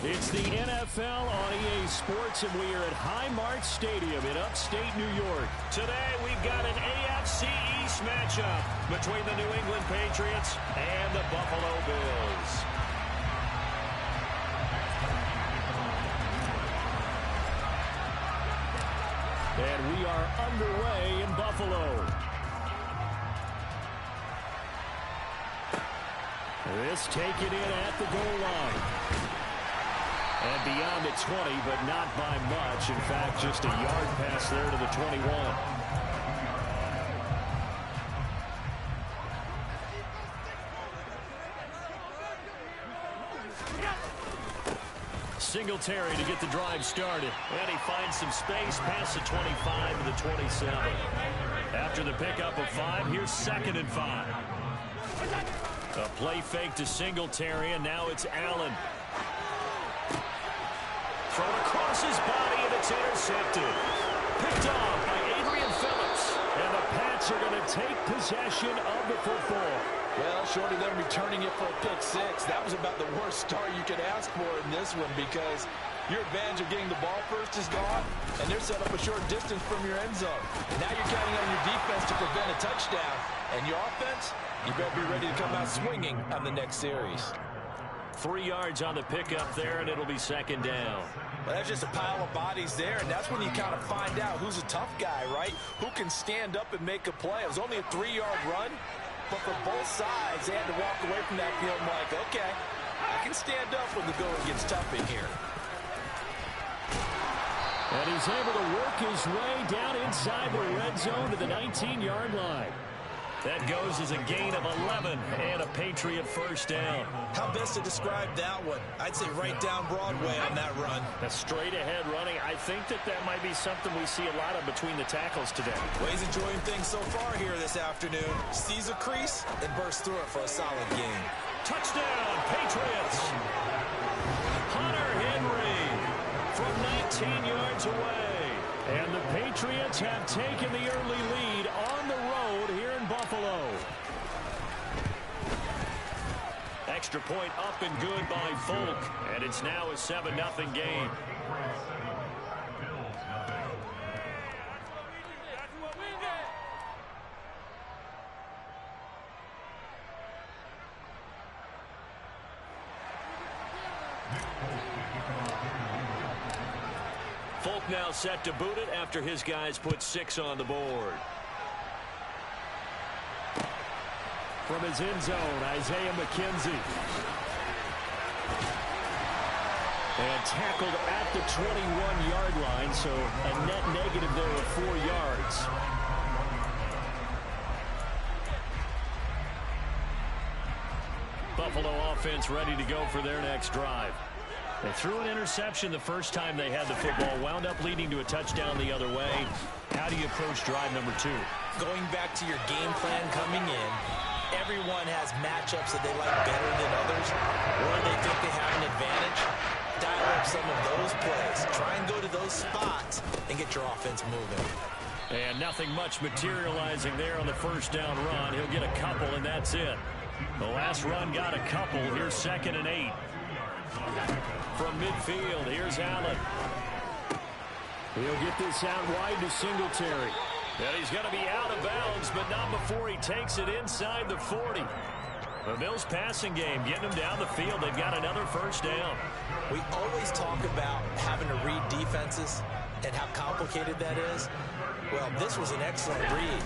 It's the NFL on EA Sports, and we are at Highmark Stadium in upstate New York. Today, we've got an AFC East matchup between the New England Patriots and the Buffalo Bills. And we are underway in Buffalo. This taken in at the goal line. And beyond the 20, but not by much. In fact, just a yard pass there to the 21. Singletary to get the drive started. And he finds some space past the 25 to the 27. After the pickup of 5, here's 2nd and 5. A play fake to Singletary, and now it's Allen. Thrown across his body, and it's intercepted. Picked off by Adrian Phillips. And the Pats are going to take possession of the football. Well, short of them returning it for a pick 6, that was about the worst start you could ask for in this one, because your advantage of getting the ball first is gone, and they're set up a short distance from your end zone. And now you're counting on your defense to prevent a touchdown. And your offense, you better be ready to come out swinging on the next series. 3 yards on the pickup there, and it'll be 2nd down. Well, that's just a pile of bodies there, and that's when you kind of find out who's a tough guy, right? Who can stand up and make a play. It was only a 3-yard run, but for both sides, they had to walk away from that field like, okay, I can stand up when the going gets tough in here. And he's able to work his way down inside the red zone to the 19-yard line. That goes as a gain of 11 and a Patriot first down. How best to describe that one? I'd say right down Broadway on that run. That's straight ahead running. I think that might be something we see a lot of between the tackles today. Well, he's enjoying things so far here this afternoon. Sees a crease and bursts through it for a solid game. Touchdown, Patriots! Hunter Henry from 19 yards away. And the Patriots have taken the early lead on the road here in Buffalo. Extra point up and good by Folk. And it's now a 7-0 game. Folk now set to boot it after his guys put 6 on the board. From his end zone, Isaiah McKenzie. And tackled at the 21-yard line, so a net negative there of 4 yards. Buffalo offense ready to go for their next drive. They threw an interception the first time they had the football, wound up leading to a touchdown the other way. How do you approach drive number 2? Going back to your game plan coming in, everyone has matchups that they like better than others, or they think they have an advantage. Dial up some of those plays. Try and go to those spots and get your offense moving. And nothing much materializing there on the first down run. He'll get a couple, and that's it. The last run got a couple. Here's 2nd and 8. From midfield, here's Allen. He'll get this out wide to Singletary. And he's going to be out of bounds, but not before he takes it inside the 40. The Bills passing game, getting them down the field. They've got another first down. We always talk about having to read defenses and how complicated that is. Well, this was an excellent read.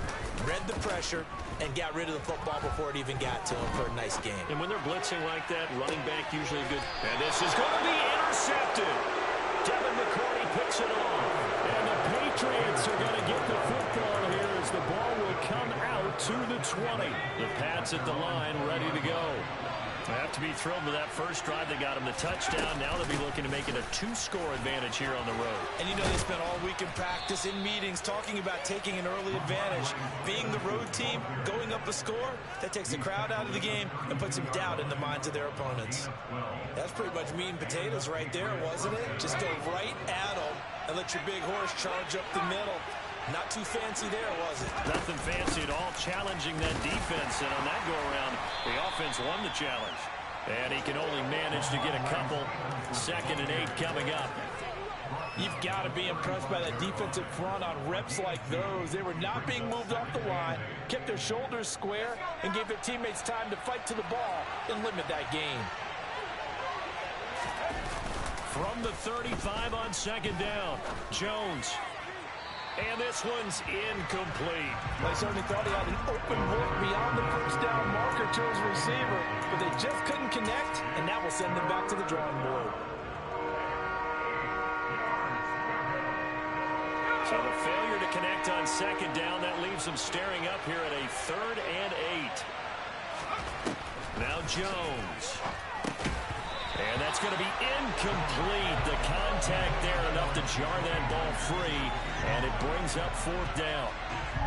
Read the pressure and got rid of the football before it even got to him for a nice game. And when they're blitzing like that, running back usually good. And this is going to be intercepted. Devin McCourty picks it off. And the Patriots are going to get the football here as the ball will come out to the 20. The Pats at the line ready to go. They have to be thrilled with that first drive. They got him the touchdown. Now they'll be looking to make it a 2-score advantage here on the road. And you know, they spent all week in practice, in meetings, talking about taking an early advantage. Being the road team, going up a score, that takes the crowd out of the game and puts some doubt in the minds of their opponents. That's pretty much meat and potatoes right there, wasn't it? Just go right at them and let your big horse charge up the middle. Not too fancy there, was it? Nothing fancy at all, challenging that defense. And on that go-around, the offense won the challenge. And he can only manage to get a couple. 2nd and 8 coming up. You've got to be impressed by that defensive front on reps like those. They were not being moved off the line, kept their shoulders square, and gave their teammates time to fight to the ball and limit that gain. From the 35 on 2nd down, Jones. And this one's incomplete. They certainly thought he had an open look beyond the first down marker to his receiver, but they just couldn't connect, and that will send them back to the drawing board. So the failure to connect on 2nd down, that leaves them staring up here at a 3rd and 8. Now Jones. And that's going to be incomplete. The contact there enough to jar that ball free, and it brings up 4th down.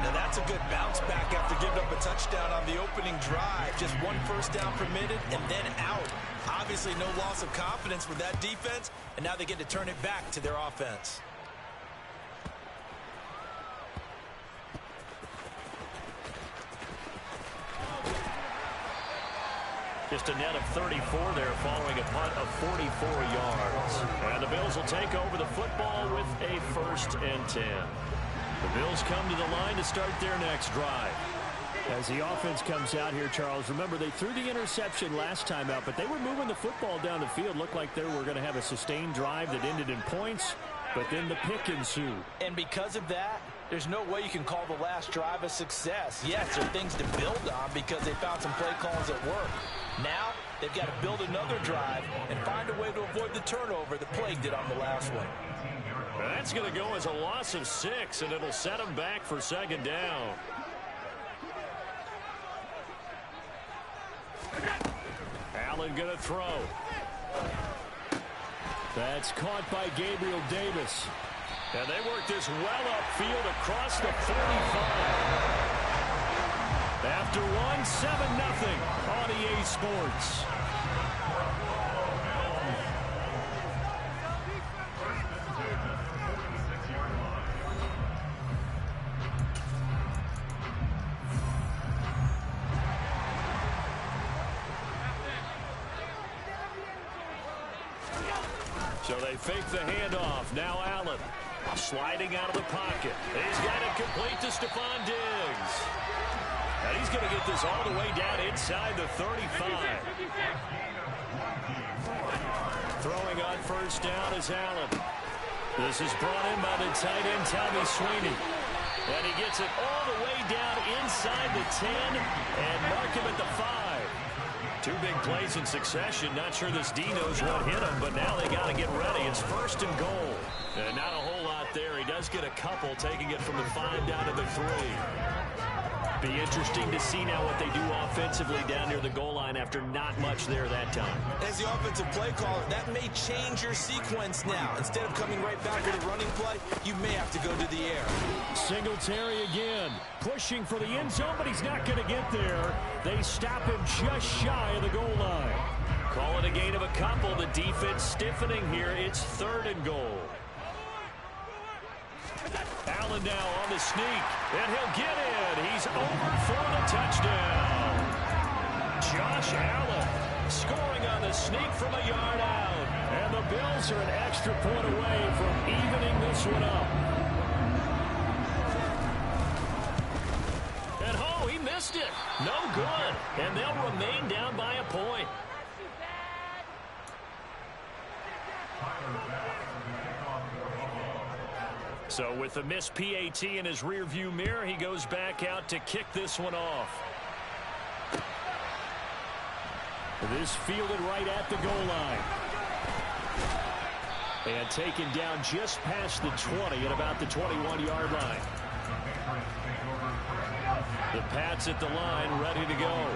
Now that's a good bounce back after giving up a touchdown on the opening drive. Just 1 first down permitted and then out. Obviously no loss of confidence with that defense, and now they get to turn it back to their offense. Just a net of 34 there following a punt of 44 yards. And the Bills will take over the football with a 1st and 10. The Bills come to the line to start their next drive. As the offense comes out here, Charles, remember they threw the interception last time out, but they were moving the football down the field. Looked like they were going to have a sustained drive that ended in points, but then the pick ensued. And because of that, there's no way you can call the last drive a success. Yes, there are things to build on because they found some play calls that work. Now, they've got to build another drive and find a way to avoid the turnover that plagued it on the last one. That's going to go as a loss of 6, and it'll set them back for 2nd down. Allen going to throw. That's caught by Gabriel Davis. And they work this well upfield across the 45. After 7-0 on EA Sports. So they fake the handoff. Now Allen sliding out of the pocket. He's got it complete to Stephon Diggs. And he's going to get this all the way down inside the 35. Throwing on 1st down is Allen. This is brought in by the tight end, Tommy Sweeney. And he gets it all the way down inside the 10 and mark him at the 5. 2 big plays in succession. Not sure this D knows what hit him, but now they got to get ready. It's 1st and goal. And not a whole lot there. He does get a couple, taking it from the 5 down to the 3. Be interesting to see now what they do offensively down near the goal line after not much there that time. As the offensive play caller, that may change your sequence now. Instead of coming right back with a running play, you may have to go to the air. Singletary again, pushing for the end zone, but he's not going to get there. They stop him just shy of the goal line. Call it a gain of a couple. The defense stiffening here. It's 3rd and goal. Allen now on the sneak, and he'll get in. He's over for the touchdown. Josh Allen scoring on the sneak from a yard out. And the Bills are an extra point away from evening this one up. And oh, he missed it. No good. And they'll remain down by a point. So with the missed PAT in his rearview mirror, he goes back out to kick this one off. This fielded right at the goal line. And taken down just past the 20 at about the 21-yard line. The Pats at the line, ready to go.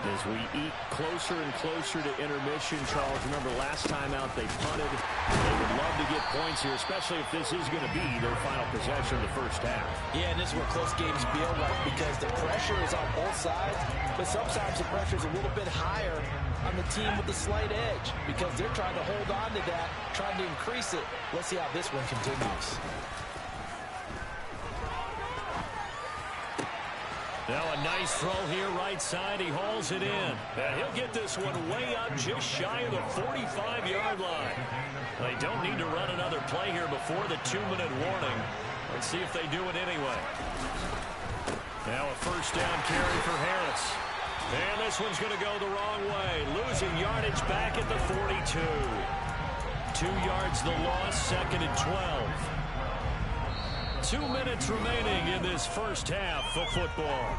As we eat closer and closer to intermission, Charles, remember last time out they punted. They would love to get points here, especially if this is going to be their final possession of the first half. Yeah, and this is what close games feel like because the pressure is on both sides, but sometimes the pressure is a little bit higher on the team with the slight edge because they're trying to hold on to that, trying to increase it. Let's see how this one continues. Now a nice throw here right side. He hauls it in. And he'll get this one way up just shy of the 45-yard line. They don't need to run another play here before the 2-minute warning. Let's see if they do it anyway. Now a first down carry for Harris. And this one's going to go the wrong way. Losing yardage back at the 42. 2 yards the loss, 2nd and 12. 2 minutes remaining in this first half of football.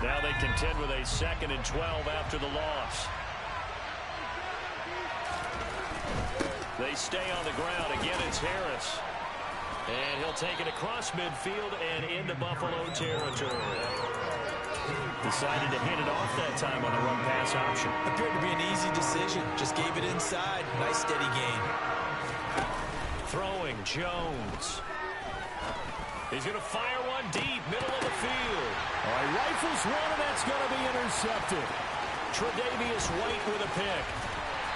Now they contend with a 2nd and 12 after the loss. They stay on the ground. Again, it's Harris. And he'll take it across midfield and into Buffalo territory. Decided to hand it off that time on the run pass option. Appeared to be an easy decision. Just gave it inside. Nice steady gain. Throwing Jones. He's going to fire one deep, middle of the field. All right, rifles one, and that's going to be intercepted. Tre'Davious White with a pick.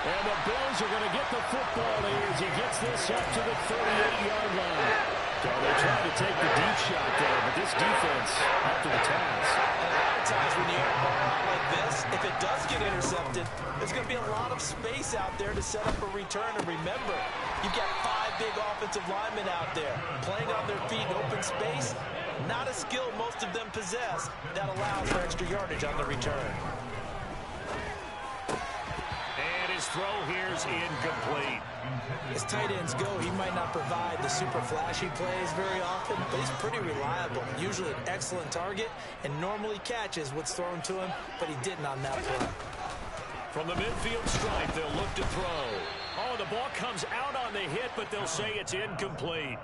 And the Bills are going to get the football here as he gets this up to the 38-yard line. So they tried to take the deep shot there, but this defense up to the task. And a lot of times when you air a ball out like this, if it does get intercepted, there's going to be a lot of space out there to set up a return. And remember, you've got 5 big offensive linemen out there playing on their feet in open space. Not a skill most of them possess that allows for extra yardage on the return. His throw here is incomplete. As tight ends go, he might not provide the super flashy plays very often, but he's pretty reliable. Usually an excellent target and normally catches what's thrown to him, but he didn't on that play. From the midfield stripe, they'll look to throw. Oh, the ball comes out on the hit, but they'll say it's incomplete.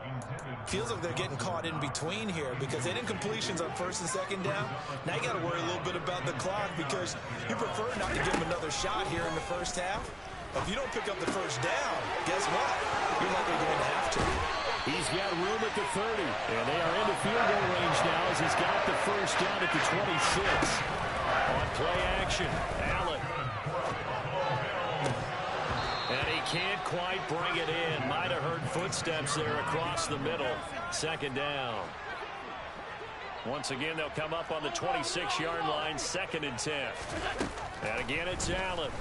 Feels like they're getting caught in between here because they didn't completions on 1st and 2nd down. Now you got to worry a little bit about the clock because you prefer not to give them another shot here in the first half. If you don't pick up the first down, guess what? You're likely going to have to. He's got room at the 30, and they are into field goal range now as he's got the first down at the 26. On play action, Allen. And he can't quite bring it in. Might have heard footsteps there across the middle. 2nd down. Once again, they'll come up on the 26-yard line, 2nd and 10. And again, it's Allen.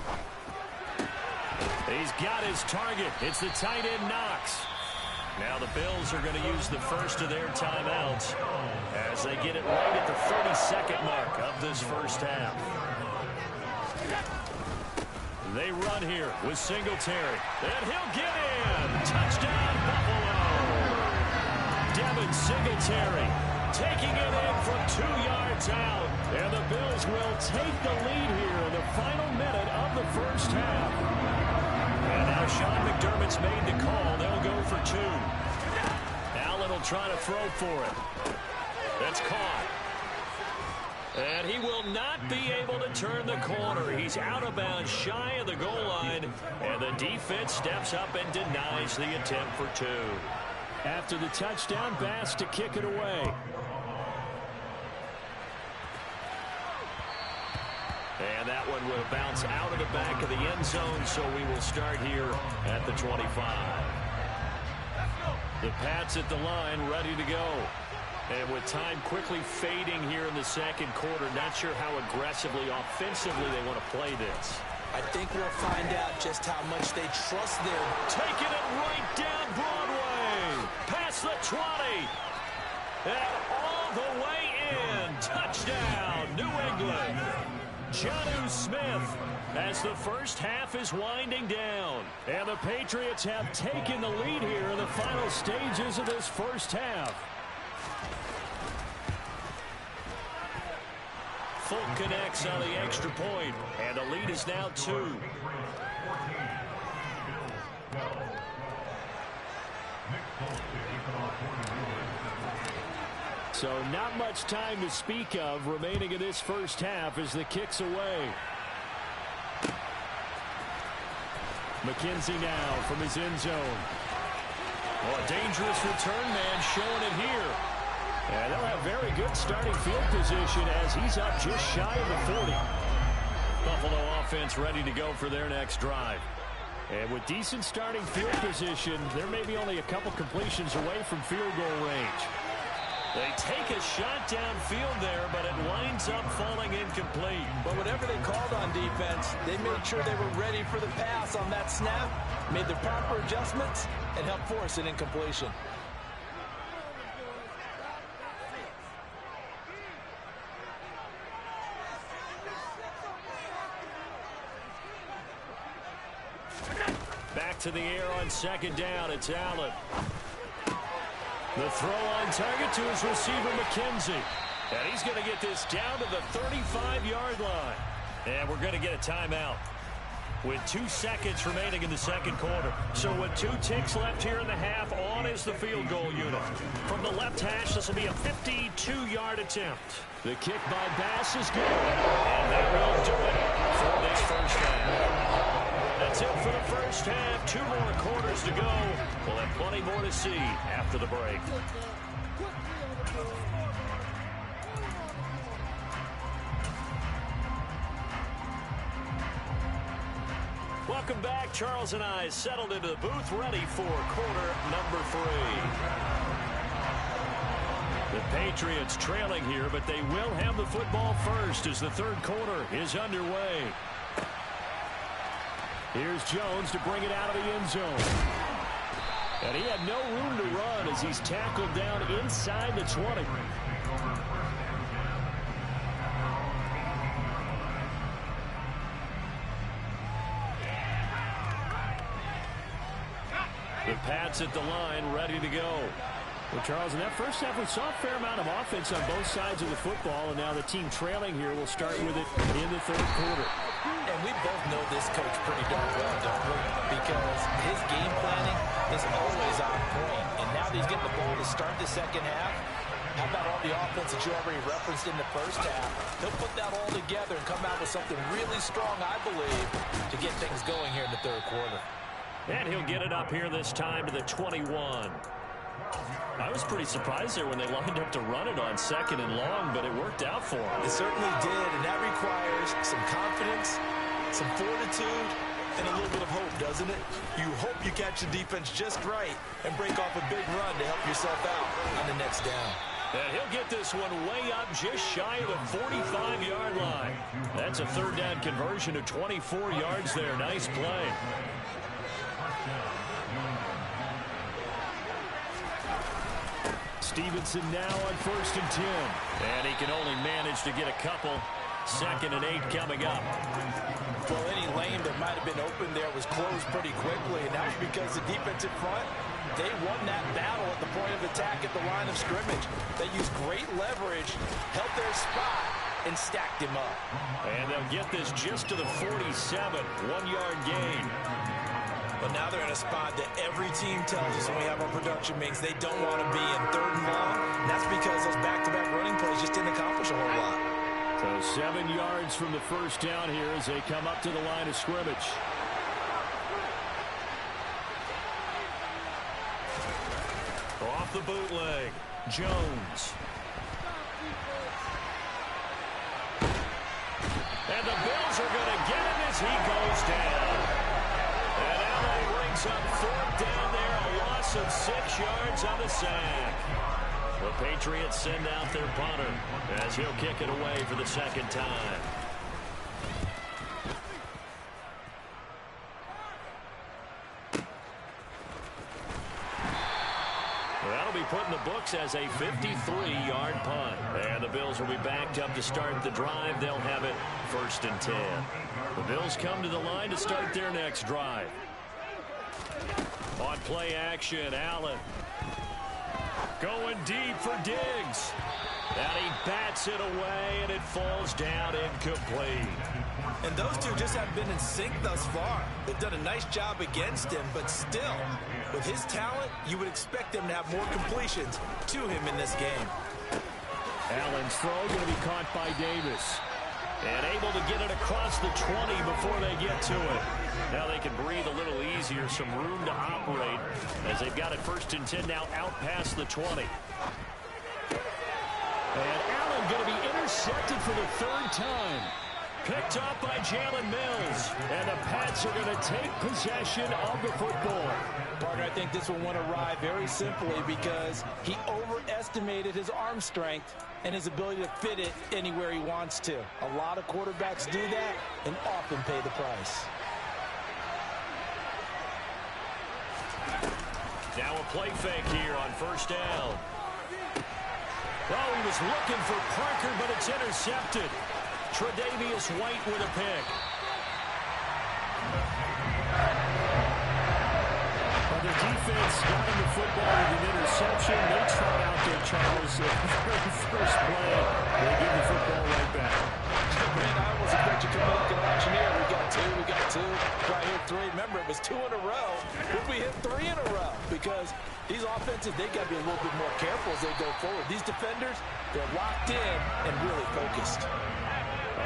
He's got his target. It's the tight end Knox. Now the Bills are going to use the first of their timeouts as they get it right at the 32nd mark of this first half. They run here with Singletary. And he'll get in. Touchdown, Buffalo. Devin Singletary taking it in from 2 yards out. And the Bills will take the lead here in the final minute of the first half. And now Sean McDermott's made the call. They'll go for 2. Allen will try to throw for it. That's caught. And he will not be able to turn the corner. He's out of bounds, shy of the goal line. And the defense steps up and denies the attempt for 2. After the touchdown, Bass to kick it away. And that one will bounce out of the back of the end zone, so we will start here at the 25. The Pats at the line, ready to go. And with time quickly fading here in the second quarter, not sure how aggressively, offensively they want to play this. I think we'll find out just how much they trust their... Taking it right down Broadway. Past the 20. And all the way in. Touchdown, New England. Jonnu Smith as the first half is winding down. And the Patriots have taken the lead here in the final stages of this first half. Folk connects on the extra point, and the lead is now 2. So not much time to speak of remaining in this first half as the kick's away. McKenzie now from his end zone. Oh, a dangerous return man showing it here. And they'll have very good starting field position as he's up just shy of the 40. Buffalo offense ready to go for their next drive. And with decent starting field position, there may be only a couple completions away from field goal range. They take a shot downfield there, but it winds up falling incomplete. But whatever they called on defense, they made sure they were ready for the pass on that snap, made the proper adjustments, and helped force an incompletion. Back to the air on second down. It's Allen. The throw on target to his receiver, McKenzie. And he's going to get this down to the 35-yard line. And we're going to get a timeout with 2 seconds remaining in the second quarter. So with 2 ticks left here in the half, on is the field goal unit. From the left hash, this will be a 52-yard attempt. The kick by Bass is good. And that will do it for this first half. That's it for the first half. 2 more quarters to go. We'll have plenty more to see after the break. Welcome back. Charles and I settled into the booth, ready for quarter number 3. The Patriots trailing here, but they will have the football first as the third quarter is underway. Here's Jones to bring it out of the end zone. And he had no room to run as he's tackled down inside the 20. The Pats at the line, ready to go. Well, Charles, in that first half, we saw a fair amount of offense on both sides of the football, and now the team trailing here will start with it in the third quarter. And we both know this coach pretty darn well, don't we? Because his game planning is always on point. And now that he's getting the ball to start the second half, how about all the offense that you already referenced in the first half? He'll put that all together and come out with something really strong, I believe, to get things going here in the third quarter. And he'll get it up here this time to the 21. I was pretty surprised there when they lined up to run it on second and long, but it worked out for him. It certainly did, and that requires some confidence, some fortitude, and a little bit of hope, doesn't it? You hope you catch the defense just right and break off a big run to help yourself out on the next down. And he'll get this one way up just shy of the 45-yard line. That's a third down conversion of 24 yards there. Nice play. Stevenson now on 1st and 10. And he can only manage to get a couple. 2nd and 8 coming up. Well, any lane that might have been open there was closed pretty quickly, and that was because the defense in front, they won that battle at the point of attack at the line of scrimmage. They used great leverage, held their spot, and stacked him up. And they'll get this just to the 47, 1-yard gain. But now they're in a spot that every team tells us when we have our production meetings they don't want to be in, 3rd and long. And that's because those back-to-back running plays just didn't accomplish a whole lot. So 7 yards from the first down here as they come up to the line of scrimmage. Off the bootleg, Jones. And the Bills are going to get him as he goes down. And Allen brings up 4th down there, a loss of 6 yards on the sack. The Patriots send out their punter as he'll kick it away for the 2nd time. That'll be put in the books as a 53-yard punt. And the Bills will be backed up to start the drive. They'll have it 1st and 10. The Bills come to the line to start their next drive. On play action, Allen. Going deep for Diggs. And he bats it away, and it falls down incomplete. And those two just haven't been in sync thus far. They've done a nice job against him, but still, with his talent, you would expect them to have more completions to him in this game. Allen's throw going to be caught by Davis. And able to get it across the 20 before they get to it. Now they can breathe a little easier, some room to operate as they've got it 1st and 10 now out past the 20. And Allen going to be intercepted for the third time. Picked up by Jalen Mills. And the Pats are going to take possession of the football. Partner, I think this one went awry very simply because he overestimated his arm strength and his ability to fit it anywhere he wants to. A lot of quarterbacks do that and often pay the price. Now a play fake here on first down. Oh, he was looking for Parker, but it's intercepted. Tre'Davious White with a pick. Well, the defense got him the football with an interception. They try out there, Charles. The very first play, they give the football right back. Man, I was expecting to come up and auctioneer. We got two. Right here, three. Remember, it was 2 in a row. But we hit 3 in a row because these offenses, they got to be a little bit more careful as they go forward. These defenders, they're locked in and really focused.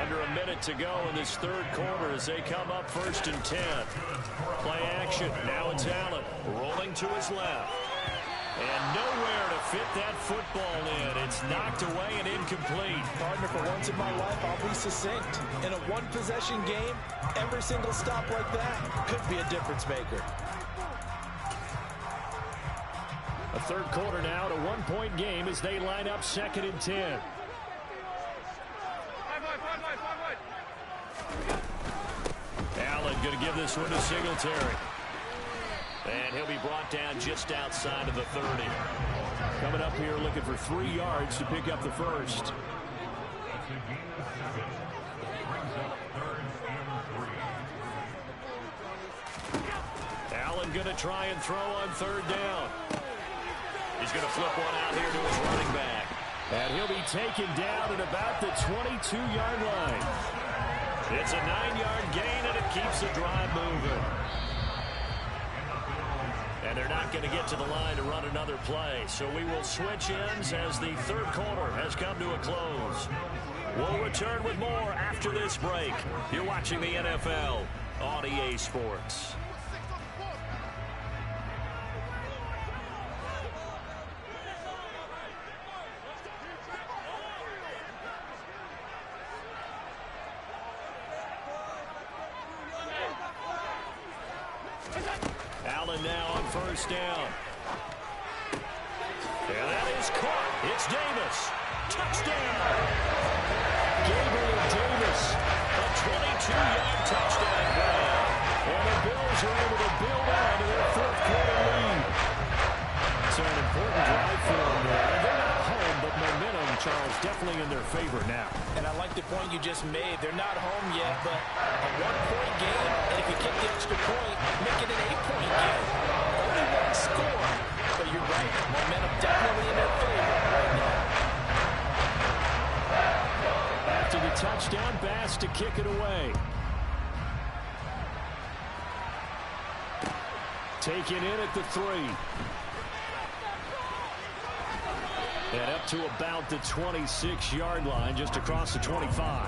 Under a minute to go in this third quarter as they come up 1st and 10. Play action. Now it's Allen rolling to his left. And nowhere to fit that football in. It's knocked away and incomplete. Partner, for once in my life, I'll be succinct. In a one-possession game, every single stop like that could be a difference maker. A third quarter now, a 1-point game as they line up 2nd and 10. Allen going to give this one to Singletary. And he'll be brought down just outside of the 30. Coming up here looking for 3 yards to pick up the first. Allen going to try and throw on 3rd down. He's going to flip one out here to his running back. And he'll be taken down at about the 22-yard line. It's a 9-yard gain, and it keeps the drive moving. And they're not going to get to the line to run another play. So we will switch ends as the third quarter has come to a close. We'll return with more after this break. You're watching the NFL on EA Sports. Allen now on 1st down. And that is caught. It's Davis. Touchdown. Gabriel Davis. A 22-yard touchdown play. And the Bills are able to build on to their 4th quarter lead. So an important drive for them there. And they're not home, but momentum, Charles, definitely in their favor now. And I like the point you just made. They're not home yet, but a 1-point game, and if you get the extra point, make it an 8-point game. Only 1 score, but you're right. Momentum definitely in their favor right now. After the touchdown, Bass to kick it away. Taken in at the 3. And up to about the 26-yard line, just across the 25.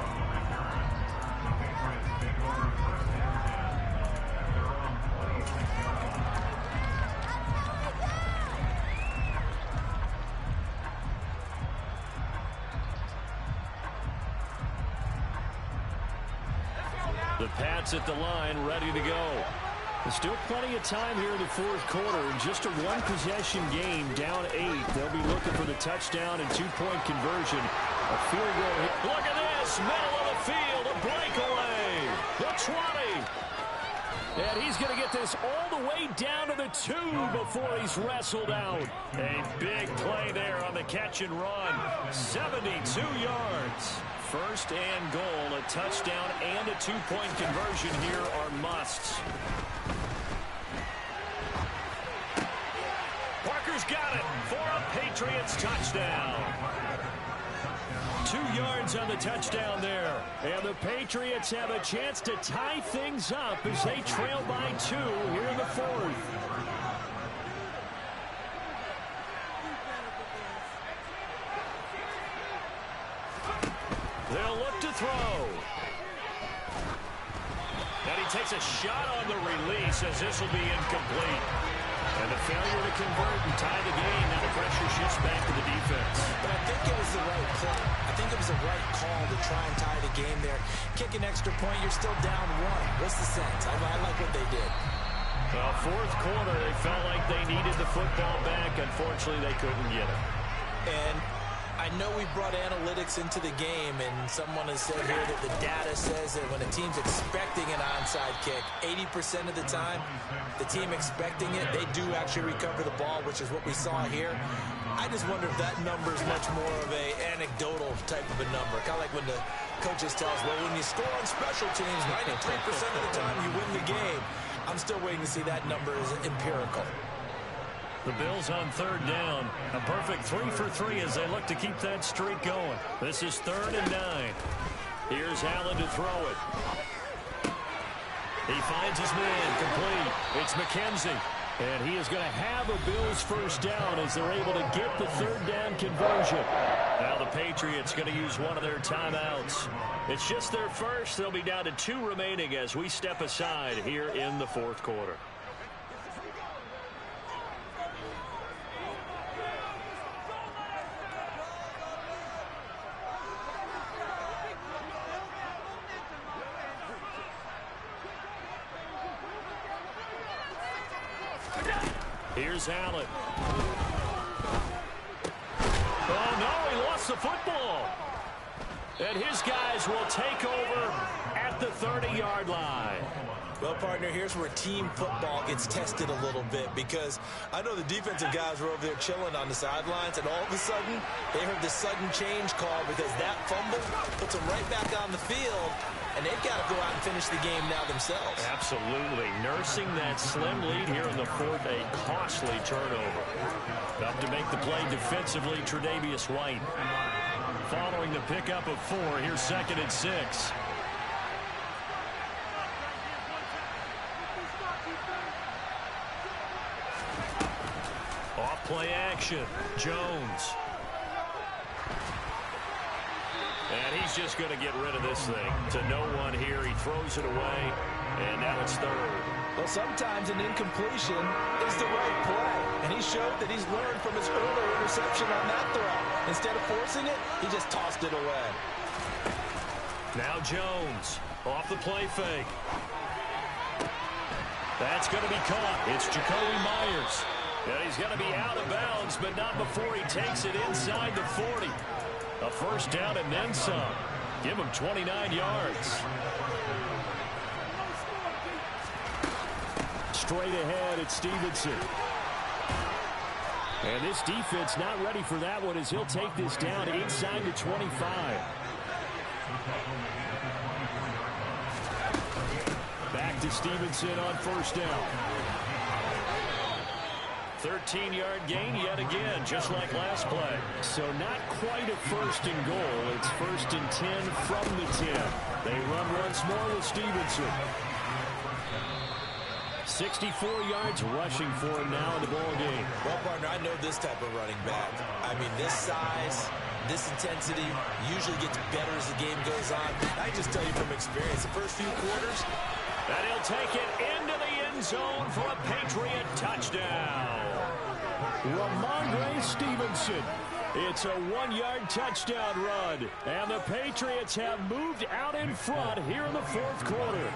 The Pats at the line, ready to go. There's still plenty of time here in the 4th quarter. In just a 1-possession game, down 8. They'll be looking for the touchdown and 2-point conversion. A field goal hit. Look at this, middle of the field, a breakaway. The 20. And he's going to get this all the way down to the 2 before he's wrestled out. A big play there on the catch and run. 72 yards. 1st and goal, a touchdown and a 2-point conversion here are musts. Parker's got it for a Patriots touchdown. 2 yards on the touchdown there. And the Patriots have a chance to tie things up as they trail by 2 here in the 4th. They'll look to throw. And he takes a shot on the release as this will be incomplete. And the failure to convert and tie the game. Now the pressure shifts back to the defense. But I think it was the right play. I think it was the right call to try and tie the game there. Kick an extra point, you're still down one. What's the sense? I like what they did. Well, fourth quarter, they felt like they needed the football back. Unfortunately, they couldn't get it. And I know we brought analytics into the game, and someone has said here that the data says that when a team's expecting an onside kick, 80% of the time, the team expecting it, they do actually recover the ball, which is what we saw here. I just wonder if that number is much more of a anecdotal type of a number. Kind of like when the coaches tell us, well, when you score on special teams, 93% of the time you win the game. I'm still waiting to see that number is empirical. The Bills on third down. A perfect 3 for 3 as they look to keep that streak going. This is 3rd and 9. Here's Allen to throw it. He finds his man complete. It's McKenzie. And he is going to have a Bills first down as they're able to get the third down conversion. Now the Patriots going to use one of their timeouts. It's just their first. They'll be down to 2 remaining as we step aside here in the fourth quarter. Here's Allen. Oh, no, he lost the football. And his guys will take over at the 30-yard line. Well, partner, here's where team football gets tested a little bit, because I know the defensive guys were over there chilling on the sidelines, and all of a sudden, they heard the sudden change call because that fumble puts them right back on the field, and they've got to go out and finish the game now themselves. Absolutely. Nursing that slim lead here in the fourth, a costly turnover. Up to make the play defensively, Tre'Davious White. Following the pickup of 4, here's 2nd and 6. Off play action. Jones. And he's just going to get rid of this thing. To no one here. He throws it away. And now it's 3rd. Well, sometimes an incompletion is the right play. And he showed that he's learned from his earlier interception on that throw. Instead of forcing it, he just tossed it away. Now Jones. Off the play fake. That's going to be caught. It's Jacoby Myers. And he's going to be out of bounds, but not before he takes it inside the 40. A first down and then some. Give him 29 yards. Straight ahead, it's Stevenson. And this defense not ready for that one as he'll take this down inside the 25. Back to Stevenson on first down. 13-yard gain yet again, just like last play. So not quite a first and goal. It's 1st and 10 from the 10. They run once more with Stevenson. 64 yards rushing for him now in the ball game. Well, partner, I know this type of running back. I mean, this size, this intensity usually gets better as the game goes on. I just tell you from experience, the first few quarters. And he'll take it into the end zone for a Patriot touchdown. Ramondre Stevenson. It's a 1-yard touchdown run. And the Patriots have moved out in front here in the fourth quarter.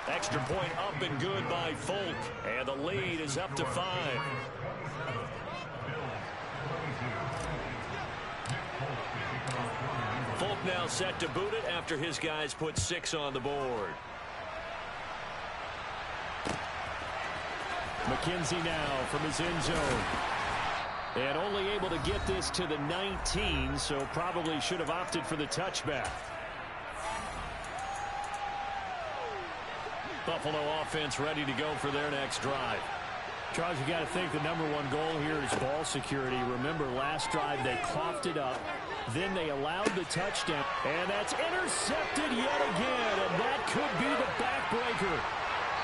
Extra point up and good by Folk. And the lead is up to 5. Folk now set to boot it after his guys put 6 on the board. McKenzie now from his end zone. And only able to get this to the 19, so probably should have opted for the touchback. Buffalo offense ready to go for their next drive. Charles, you got to think the #1 goal here is ball security. Remember, last drive they coughed it up. Then they allowed the touchdown. And that's intercepted yet again. And that could be the backbreaker.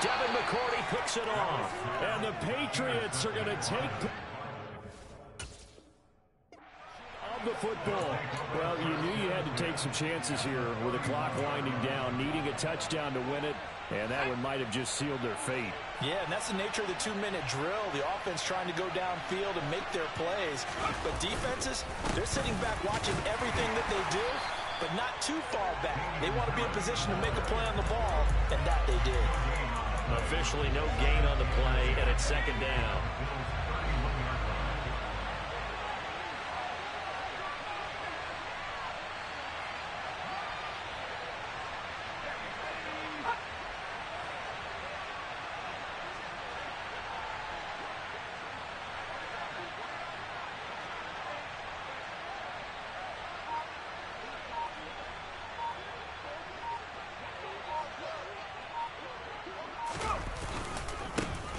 Devin McCourty picks it off. And the Patriots are going to take of the football. Well, you knew you had to take some chances here with the clock winding down, needing a touchdown to win it, and that one might have just sealed their fate. Yeah, and that's the nature of the 2-minute drill. The offense trying to go downfield and make their plays. But defenses, they're sitting back watching everything that they do, but not too far back. They want to be in position to make a play on the ball, and that they did. Officially no gain on the play, and it's second down.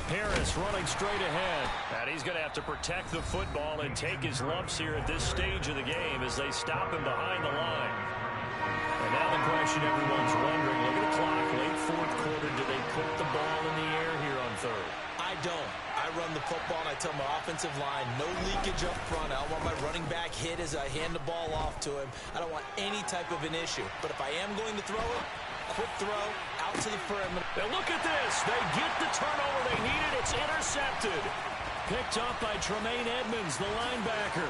Harris running straight ahead. And he's going to have to protect the football and take his lumps here at this stage of the game as they stop him behind the line. And now the question everyone's wondering, look at the clock, late fourth quarter, do they put the ball in the air here on third? I don't. I run the football and I tell my offensive line, no leakage up front. I don't want my running back hit as I hand the ball off to him. I don't want any type of an issue. But if I am going to throw it, quick throw out to the perimeter. And look at this. They get the turnover they needed. It's intercepted. Picked up by Tremaine Edmonds, the linebacker.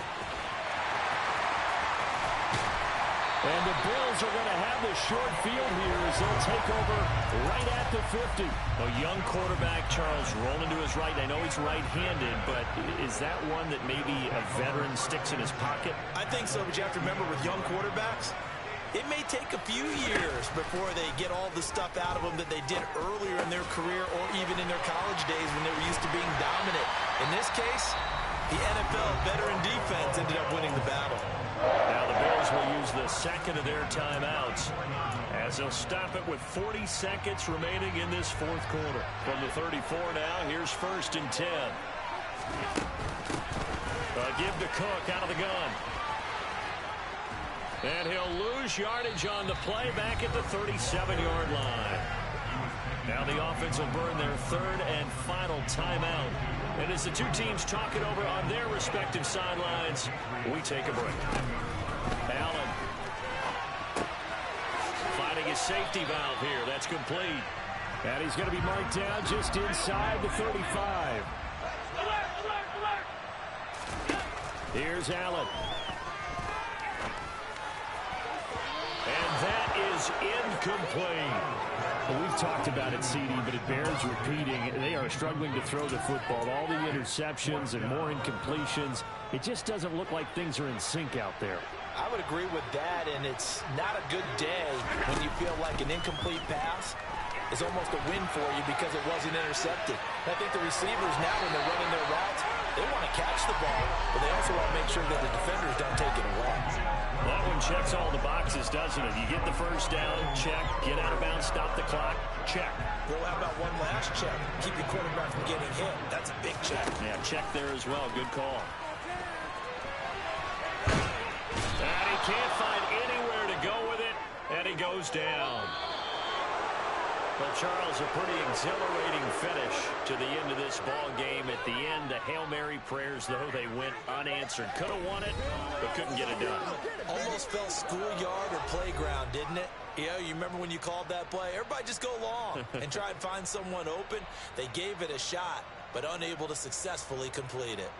And the Bills are going to have the short field here as they'll take over right at the 50. A young quarterback, Charles, rolling to his right. I know he's right-handed, but is that one that maybe a veteran sticks in his pocket? I think so, but you have to remember with young quarterbacks, it may take a few years before they get all the stuff out of them that they did earlier in their career or even in their college days when they were used to being dominant. In this case, the NFL veteran defense ended up winning the battle. Now the Bills will use the second of their timeouts as they'll stop it with 40 seconds remaining in this fourth quarter. From the 34 now, here's 1st and 10. Give to Cook out of the gun. And he'll lose yardage on the play back at the 37-yard line. Now the offense will burn their third and final timeout. And as the two teams talk it over on their respective sidelines, we take a break. Allen finding his safety valve here. That's complete. And he's going to be marked down just inside the 35. Here's Allen. And that is incomplete. Well, we've talked about it, CD, but it bears repeating. They are struggling to throw the football. All the interceptions and more incompletions. It just doesn't look like things are in sync out there. I would agree with that, and it's not a good day when you feel like an incomplete pass is almost a win for you because it wasn't intercepted. I think the receivers now, when they're running their routes, they want to catch the ball, but they also want to make sure that the defenders don't take it away. That one checks all the boxes, doesn't it? You get the first down, check. Get out of bounds, stop the clock, check. Well, how about one last check? Keep your quarterback from getting hit. That's a big check. Yeah, check there as well. Good call. And he can't find anywhere to go with it, and he goes down. Well, Charles, a pretty exhilarating finish to the end of this ball game. At the end, the Hail Mary prayers, though, they went unanswered. Could have won it, but couldn't get it done. Almost felt schoolyard or playground, didn't it? You remember when you called that play? Everybody just go long and try and find someone open. They gave it a shot, but unable to successfully complete it.